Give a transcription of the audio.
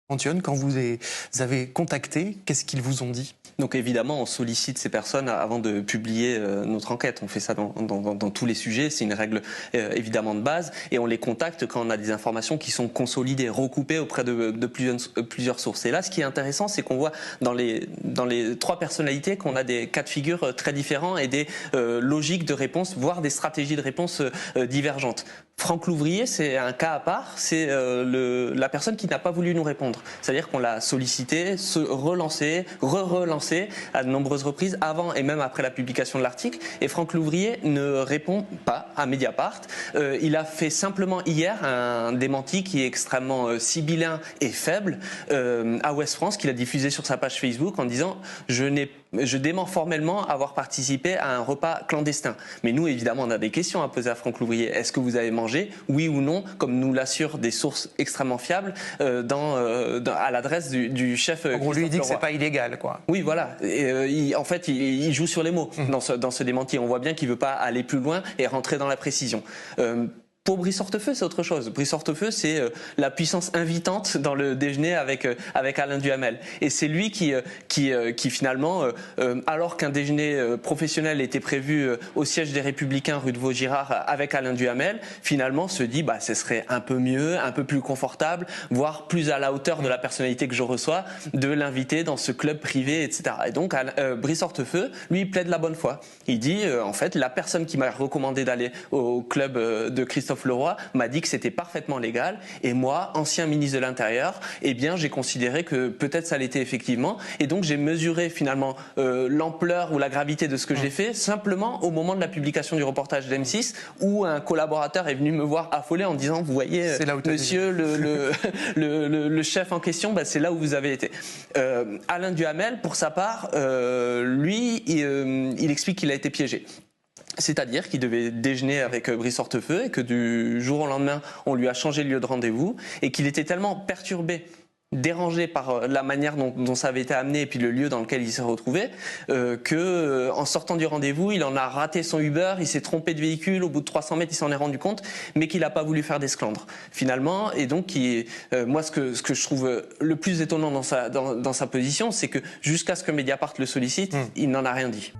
Antoine, quand vous les avez contactés, qu'est-ce qu'ils vous ont dit? Donc évidemment, on sollicite ces personnes avant de publier notre enquête. On fait ça dans tous les sujets, c'est une règle évidemment de base. Et on les contacte quand on a des informations qui sont consolidées, recoupées auprès de plusieurs sources. Et là, ce qui est intéressant, c'est qu'on voit dans les trois personnalités qu'on a des cas de figure très différents et des logiques de réponse, voire des stratégies de réponse divergentes. Franck Louvrier, c'est un cas à part, c'est la personne qui n'a pas voulu nous répondre. C'est-à-dire qu'on l'a sollicité, relancé, relancé à de nombreuses reprises, avant et même après la publication de l'article. Et Franck Louvrier ne répond pas à Mediapart. Il a fait simplement hier un démenti qui est extrêmement sibyllin et faible à Ouest France, qu'il a diffusé sur sa page Facebook en disant « Je dément formellement avoir participé à un repas clandestin ». Mais nous, évidemment, on a des questions à poser à Franck Louvrier. Est-ce que vous avez mangé, oui ou non, comme nous l'assurent des sources extrêmement fiables à l'adresse du chef. On lui dit que c'est pas illégal, quoi. Oui, voilà. Et, en fait, il joue sur les mots dans ce démenti. On voit bien qu'il veut pas aller plus loin et rentrer dans la précision. Pour Brice Hortefeux, c'est autre chose. Brice Hortefeux, c'est la puissance invitante dans le déjeuner avec Alain Duhamel. Et c'est lui qui finalement, alors qu'un déjeuner professionnel était prévu au siège des Républicains rue de Vaugirard avec Alain Duhamel, finalement se dit ce serait un peu mieux, un peu plus confortable, voire plus à la hauteur de la personnalité que je reçois, de l'inviter dans ce club privé, etc. Et donc Brice Hortefeux, lui, il plaide la bonne foi. Il dit, en fait, la personne qui m'a recommandé d'aller au club de Christophe Leroy m'a dit que c'était parfaitement légal, et moi, ancien ministre de l'Intérieur, eh bien j'ai considéré que peut-être ça l'était effectivement, et donc j'ai mesuré finalement l'ampleur ou la gravité de ce que j'ai fait simplement au moment de la publication du reportage d'M6, où un collaborateur est venu me voir affolé en disant vous voyez monsieur le chef en question, c'est là où vous avez été. Alain Duhamel, pour sa part, lui, il explique qu'il a été piégé. C'est-à-dire qu'il devait déjeuner avec Brice Hortefeux et que du jour au lendemain, on lui a changé le lieu de rendez-vous et qu'il était tellement perturbé, dérangé par la manière dont ça avait été amené et puis le lieu dans lequel il s'est retrouvé, en sortant du rendez-vous, il en a raté son Uber, il s'est trompé de véhicule, au bout de 300 mètres, il s'en est rendu compte, mais qu'il n'a pas voulu faire d'esclandre, finalement. Et donc, moi, ce que je trouve le plus étonnant dans sa position, c'est que jusqu'à ce que Mediapart le sollicite, il n'en a rien dit.